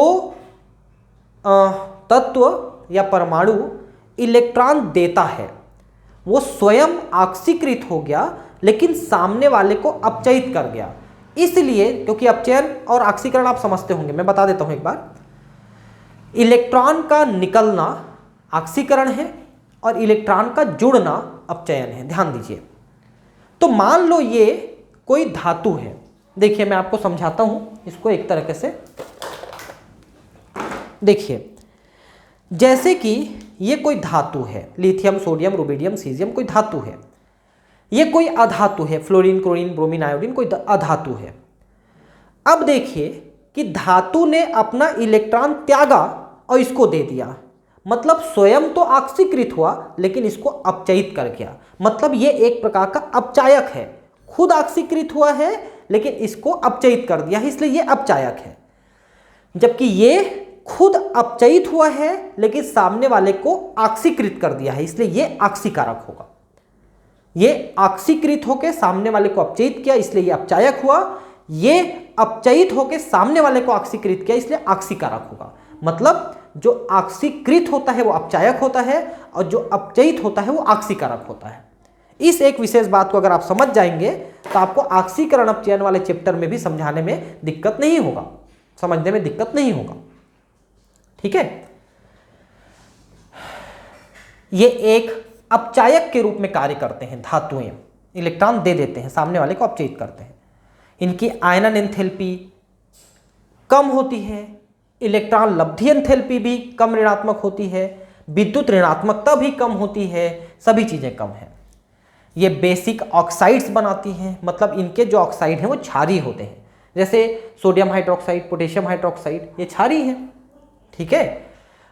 तत्व या परमाणु इलेक्ट्रॉन देता है वो स्वयं ऑक्सीकृत हो गया, लेकिन सामने वाले को अपचयित कर गया। इसलिए क्योंकि अपचयन और ऑक्सीकरण आप समझते होंगे, मैं बता देता हूं एक बार। इलेक्ट्रॉन का निकलना ऑक्सीकरण है और इलेक्ट्रॉन का जुड़ना अपचयन है। ध्यान दीजिए। तो मान लो ये कोई धातु है, देखिए मैं आपको समझाता हूं इसको एक तरीके से। देखिए जैसे कि ये कोई धातु है, लिथियम, सोडियम, रुबिडियम, सीजियम कोई धातु है। ये कोई अधातु है, फ्लोरीन, क्लोरीन, ब्रोमीन, आयोडीन कोई अधातु है। अब देखिए कि धातु ने अपना इलेक्ट्रॉन त्यागा और इसको दे दिया, मतलब स्वयं तो ऑक्सीकृत हुआ लेकिन इसको अपचयित कर गया। मतलब ये एक प्रकार का अपचायक है, खुद ऑक्सीकृत हुआ है लेकिन इसको अपचयित कर दिया है, इसलिए ये अपचायक है। जबकि ये खुद अपचयित हुआ है लेकिन सामने वाले को ऑक्सीकृत कर दिया है, इसलिए ये ऑक्सीकारक होगा। ये ऑक्सीकृत होकर सामने वाले को अपचयित किया, इसलिए ये अपचायक हुआ। ये अपचयित होकर सामने वाले को ऑक्सीकृत किया, इसलिए ऑक्सीकारक होगा। मतलब जो ऑक्सीकृत होता है वो अपचायक होता है और जो अपचयित होता है वो ऑक्सीकारक होता है। इस एक विशेष बात को अगर आप समझ जाएंगे तो आपको ऑक्सीकरण अपचयन वाले चैप्टर में भी समझाने में दिक्कत नहीं होगा, समझने में दिक्कत नहीं होगा। ठीक है, ये एक अपचायक के रूप में कार्य करते हैं। धातुएं इलेक्ट्रॉन दे देते हैं, सामने वाले को अपचयित करते हैं। इनकी आयनन एंथैल्पी कम होती है, इलेक्ट्रॉन लब्धि एंथैल्पी भी कम ऋणात्मक होती है, विद्युत ऋणात्मकता भी कम होती है, सभी चीजें कम है। ये बेसिक ऑक्साइड्स बनाती हैं, मतलब इनके जो ऑक्साइड हैं वो क्षारीय होते हैं। जैसे सोडियम हाइड्रोक्साइड, पोटेशियम हाइड्रोक्साइड, ये क्षारीय है। ठीक है,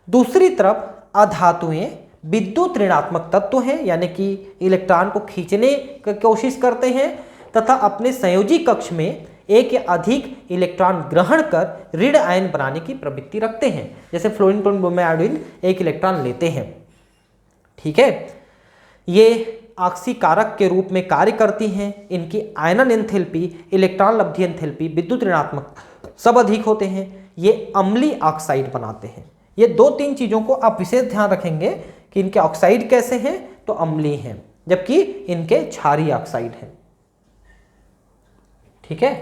दूसरी तरफ अधातुएं विद्युत ऋणात्मक तत्व हैं, यानी कि इलेक्ट्रॉन को खींचने की कोशिश करते हैं तथा अपने संयोजी कक्ष में एक या अधिक इलेक्ट्रॉन ग्रहण कर ऋण आयन बनाने की प्रवृत्ति रखते हैं। जैसे फ्लोरीन, क्लोरीन, ब्रोमीन, आयोडीन एक इलेक्ट्रॉन लेते हैं। ठीक है, ये ऑक्सीकारक के रूप में कार्य करती हैं। इनकी आयनन एंथैल्पी, इलेक्ट्रॉन लब्धि एंथैल्पी, विद्युत ऋणात्मक सब अधिक होते हैं। ये अम्लीय ऑक्साइड बनाते हैं। ये 2-3 चीज़ों को आप विशेष ध्यान रखेंगे कि इनके ऑक्साइड कैसे हैं, तो अम्लीय हैं, जबकि इनके क्षारीय ऑक्साइड हैं। ठीक है।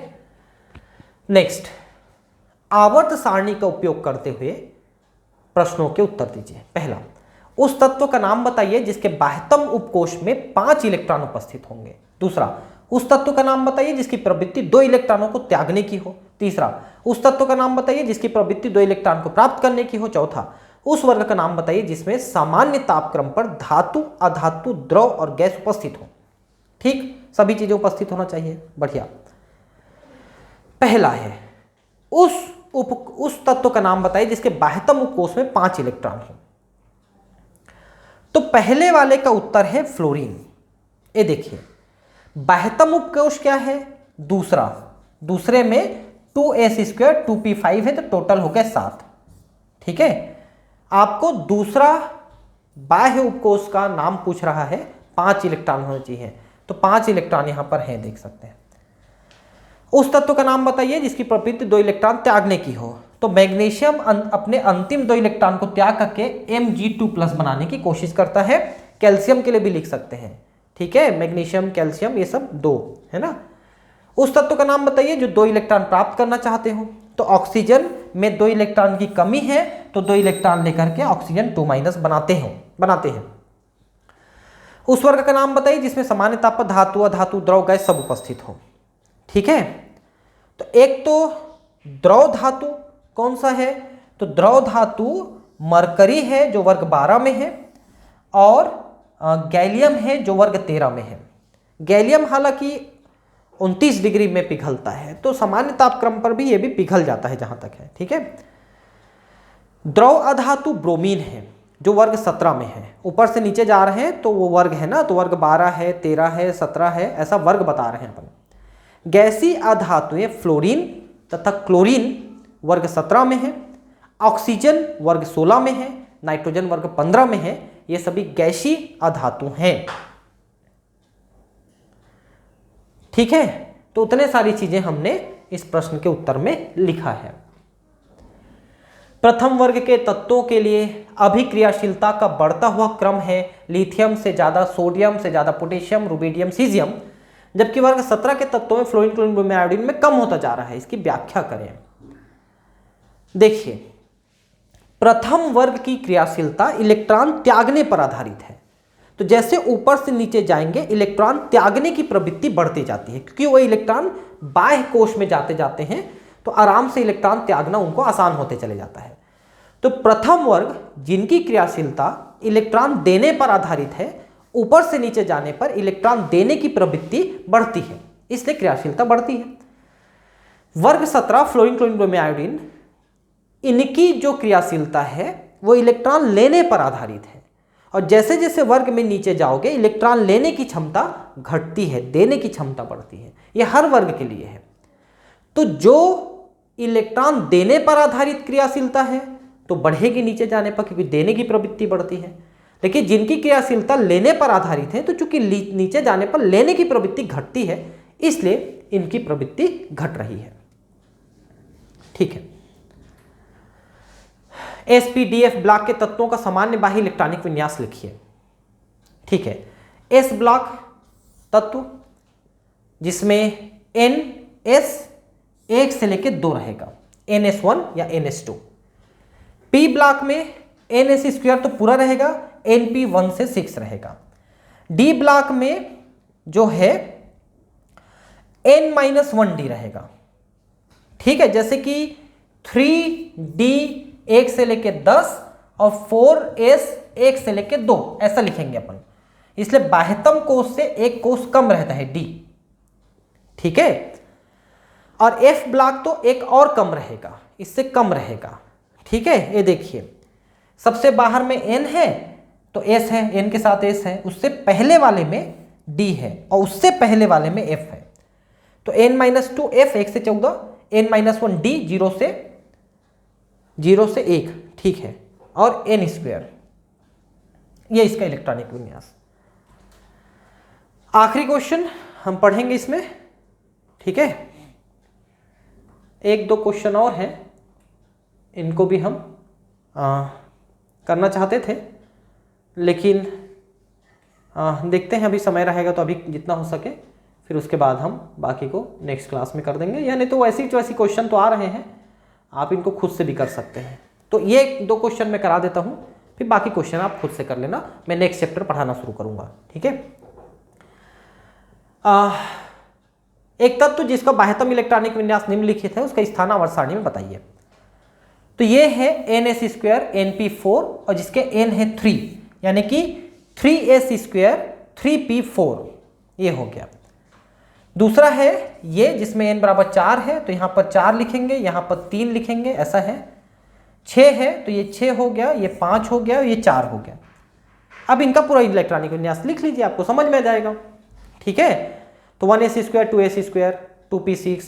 नेक्स्ट, आवर्त सारणी का उपयोग करते हुए प्रश्नों के उत्तर दीजिए। पहला, उस तत्व का नाम बताइए जिसके बाह्यतम उपकोष में 5 इलेक्ट्रॉन उपस्थित होंगे। दूसरा, उस तत्व का नाम बताइए जिसकी प्रवृत्ति 2 इलेक्ट्रॉनों को त्यागने की हो। तीसरा, उस तत्व का नाम बताइए जिसकी प्रवृत्ति 2 इलेक्ट्रॉन को प्राप्त करने की हो। चौथा, उस वर्ग का नाम बताइए जिसमें सामान्य तापक्रम पर धातु, अधातु, द्रव और गैस उपस्थित हो। ठीक, सभी चीजें उपस्थित होना चाहिए। बढ़िया। पहला है, उस तत्व का नाम बताइए जिसके बाह्यतम उपकोष में 5 इलेक्ट्रॉन हो। तो पहले वाले का उत्तर है फ्लोरीन। ये देखिए, बाह्यतम उपकोष क्या है, दूसरे में 2s² 2p5 है, तो टोटल हो गया 7। ठीक है, आपको दूसरा बाह्य उपकोष का नाम पूछ रहा है, 5 इलेक्ट्रॉन होने चाहिए, तो 5 इलेक्ट्रॉन यहां पर हैं, देख सकते हैं। उस तत्व का नाम बताइए जिसकी प्रवृत्ति 2 इलेक्ट्रॉन त्यागने की हो। तो मैग्नीशियम अपने अंतिम 2 इलेक्ट्रॉन को त्याग करके Mg2+ बनाने की कोशिश करता है। कैल्शियम के लिए भी लिख सकते हैं। ठीक है, मैग्नीशियम, कैल्शियम, ये सब 2 है ना। उस तत्व का नाम बताइए जो 2 इलेक्ट्रॉन प्राप्त करना चाहते हो। तो ऑक्सीजन में 2 इलेक्ट्रॉन की कमी है, तो 2 इलेक्ट्रॉन लेकर के ऑक्सीजन 2- बनाते हैं। उस वर्ग का नाम बताइए जिसमें सामान्य ताप पर धातु, अधातु, द्रव, गैस सब उपस्थित हो। ठीक है, तो एक तो द्रव धातु कौन सा है, तो द्रव धातु मरकरी है जो वर्ग 12 में है, और गैलियम है जो वर्ग 13 में है। गैलियम हालांकि 29 डिग्री में पिघलता है, तो सामान्य तापक्रम पर भी ये भी पिघल जाता है जहां तक है। ठीक है, द्रव अधातु ब्रोमीन है जो वर्ग 17 में है। ऊपर से नीचे जा रहे हैं तो वो वर्ग है ना, तो वर्ग 12 है, 13 है, 17 है, ऐसा वर्ग बता रहे हैं अपन। गैसीय अधातुएं फ्लोरीन तथा क्लोरीन वर्ग 17 में है, ऑक्सीजन वर्ग 16 में है, नाइट्रोजन वर्ग 15 में है। ये सभी गैसीय अधातु हैं। ठीक है, तो उतने सारी चीजें हमने इस प्रश्न के उत्तर में लिखा है। प्रथम वर्ग के तत्वों के लिए अभिक्रियाशीलता का बढ़ता हुआ क्रम है लिथियम से ज्यादा सोडियम, से ज्यादा पोटेशियम, रुबिडियम, सीजियम, जबकि वर्ग 17 के तत्वों में फ्लोरीन, क्लोरीन, ब्रोमीन, आयोडीन में कम होता जा रहा है। इसकी व्याख्या करें। देखिए, प्रथम वर्ग की क्रियाशीलता इलेक्ट्रॉन त्यागने पर आधारित है। तो जैसे ऊपर से नीचे जाएंगे इलेक्ट्रॉन त्यागने की प्रवृत्ति बढ़ती जाती है, क्योंकि वो इलेक्ट्रॉन बाह्य कोश में जाते जाते हैं, तो आराम से इलेक्ट्रॉन त्यागना उनको आसान होते चले जाता है। तो प्रथम वर्ग जिनकी क्रियाशीलता इलेक्ट्रॉन देने पर आधारित है, ऊपर से नीचे जाने पर इलेक्ट्रॉन देने की प्रवृत्ति बढ़ती है, इसलिए क्रियाशीलता बढ़ती है। वर्ग 17 फ्लोरीन, क्लोरीन, ब्रोमीन, आयोडीन, इनकी जो क्रियाशीलता है वो इलेक्ट्रॉन लेने पर आधारित है, और जैसे जैसे वर्ग में नीचे जाओगे इलेक्ट्रॉन लेने की क्षमता घटती है, देने की क्षमता बढ़ती है। यह हर वर्ग के लिए है। तो जो इलेक्ट्रॉन देने पर आधारित क्रियाशीलता है तो बढ़ेगी नीचे जाने पर, क्योंकि देने की प्रवृत्ति बढ़ती है। लेकिन जिनकी क्रियाशीलता लेने पर आधारित है, तो चूंकि नीचे जाने पर लेने की प्रवृत्ति घटती है, इसलिए इनकी प्रवृत्ति घट रही है। ठीक है, sp-df ब्लॉक के तत्वों का सामान्य बाह्य इलेक्ट्रॉनिक विन्यास लिखिए। ठीक है, s ब्लॉक तत्व जिसमें ns 1 से लेकर 2 रहेगा, ns1 या ns2। p ब्लॉक में ns² तो पूरा रहेगा, np 1 से 6 रहेगा। d ब्लॉक में जो है n-1d रहेगा। ठीक है, जैसे कि 3d 1 से लेके 10 और 4s 1 से लेके 2, ऐसा लिखेंगे अपन। इसलिए बाह्यतम कोश से एक कोश कम रहता है, d। ठीक है, और f ब्लॉक तो एक और कम रहेगा, इससे कम रहेगा। ठीक है, ये देखिए, सबसे बाहर में n है तो s है, n के साथ s है, उससे पहले वाले में d है, और उससे पहले वाले में f है। तो n-2 f 1 से 14, n-1 d 0 से 1। ठीक है, और n², ये इसका इलेक्ट्रॉनिक विन्यास। आखिरी क्वेश्चन हम पढ़ेंगे इसमें। ठीक है, 1-2 क्वेश्चन और हैं, इनको भी हम करना चाहते थे, लेकिन देखते हैं, अभी समय रहेगा तो अभी जितना हो सके, फिर उसके बाद हम बाकी को नेक्स्ट क्लास में कर देंगे, या नहीं तो वैसे क्वेश्चन तो आ रहे हैं, आप इनको खुद से भी कर सकते हैं। तो ये 2 क्वेश्चन मैं करा देता हूँ, फिर बाकी क्वेश्चन आप खुद से कर लेना, मैं नेक्स्ट चैप्टर पढ़ाना शुरू करूँगा, ठीक है। एक तत्व जिसका बाह्यतम इलेक्ट्रॉनिक विन्यास निम्नलिखित है, उसका स्थान आवर्त सारणी में बताइए। तो ये है NS² NP4 और जिसके N है 3, यानी कि 3S² 3P4, ये हो गया। दूसरा है ये जिसमें n बराबर 4 है, तो यहाँ पर 4 लिखेंगे, यहाँ पर 3 लिखेंगे, ऐसा है। 6 है तो ये 6 हो गया, ये 5 हो गया, ये 4 हो गया। अब इनका पूरा इलेक्ट्रॉनिक विन्यास लिख लीजिए, आपको समझ में आ जाएगा, ठीक है। तो 1S² 2S² 2P6,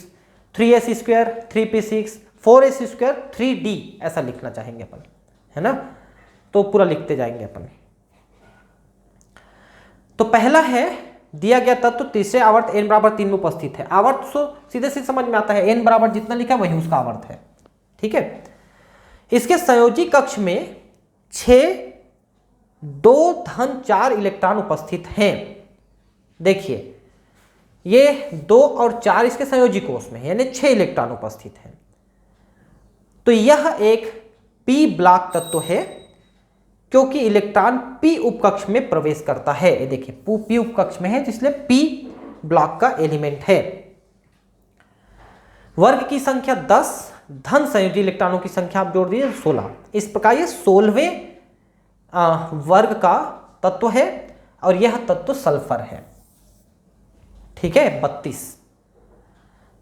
3S² 3P6, 4S² 3D, ऐसा लिखना चाहेंगे अपन, है ना। तो पूरा लिखते जाएंगे अपन। तो पहला है दिया गया तत्व तीसरे आवर्त n बराबर 3 में उपस्थित है। आवर्त तो सीधे सीधे समझ में आता है, n बराबर जितना लिखा वही उसका आवर्त है, ठीक है। इसके संयोजी कक्ष में 6 2-4 इलेक्ट्रॉन उपस्थित हैं। देखिए ये 2 और 4 इसके संयोजी कोष में है, यानी 6 इलेक्ट्रॉन उपस्थित हैं। तो यह एक p ब्लॉक तत्व है, क्योंकि इलेक्ट्रॉन p उपकक्ष में प्रवेश करता है। ये देखिए p उपकक्ष में है, इसलिए p ब्लॉक का एलिमेंट है। वर्ग की संख्या 10, धन संयोजी इलेक्ट्रॉनों की संख्या आप जोड़ दीजिए 16। इस प्रकार ये 16वें वर्ग का तत्व है, और यह तत्व सल्फर है, ठीक है।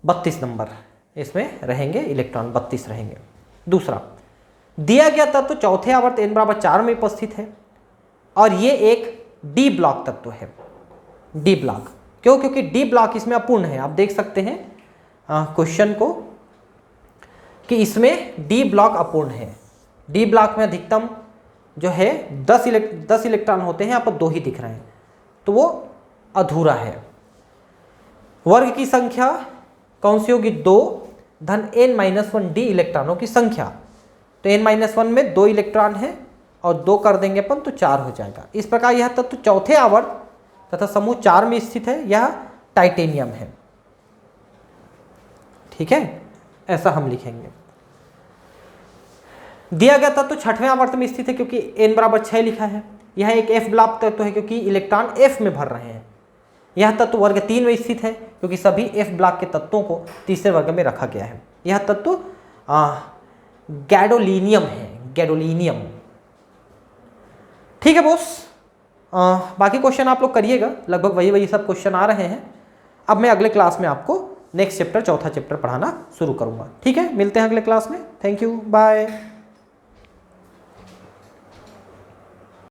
32 नंबर इसमें रहेंगे इलेक्ट्रॉन, 32 रहेंगे। दूसरा दिया गया तत्व चौथे आवर्त n बराबर 4 में उपस्थित है, और ये एक डी ब्लॉक तत्व है। डी ब्लॉक क्यों? क्योंकि डी ब्लॉक इसमें अपूर्ण है। आप देख सकते हैं क्वेश्चन को कि इसमें डी ब्लॉक अपूर्ण है। डी ब्लॉक में अधिकतम जो है 10 इलेक्ट्रॉन होते हैं, यहाँ पर 2 ही दिख रहे हैं, तो वो अधूरा है। वर्ग की संख्या कौन सी होगी? 2 धन n-1 डी इलेक्ट्रॉनों की संख्या। तो n-1 में 2 इलेक्ट्रॉन है और 2 कर देंगे अपन तो 4 हो जाएगा। इस प्रकार यह तत्व चौथे आवर्त तथा समूह 4 में स्थित है। यह टाइटेनियम है, ठीक है, ऐसा हम लिखेंगे। दिया गया तत्व छठवें आवर्त में स्थित है, क्योंकि n बराबर 6 लिखा है। यह एक f ब्लॉक तत्व है, क्योंकि इलेक्ट्रॉन f में भर रहे हैं। यह तत्व वर्ग 3 में स्थित है, क्योंकि सभी f ब्लॉक के तत्वों को तीसरे वर्ग में रखा गया है। यह तत्व गैडोलीनियम है, गैडोलीनियम, ठीक है बॉस। बाकी क्वेश्चन आप लोग करिएगा, लगभग वही सब क्वेश्चन आ रहे हैं। अब मैं अगले क्लास में आपको नेक्स्ट चैप्टर, चौथा चैप्टर पढ़ाना शुरू करूंगा, ठीक है। मिलते हैं अगले क्लास में। Thank you, bye.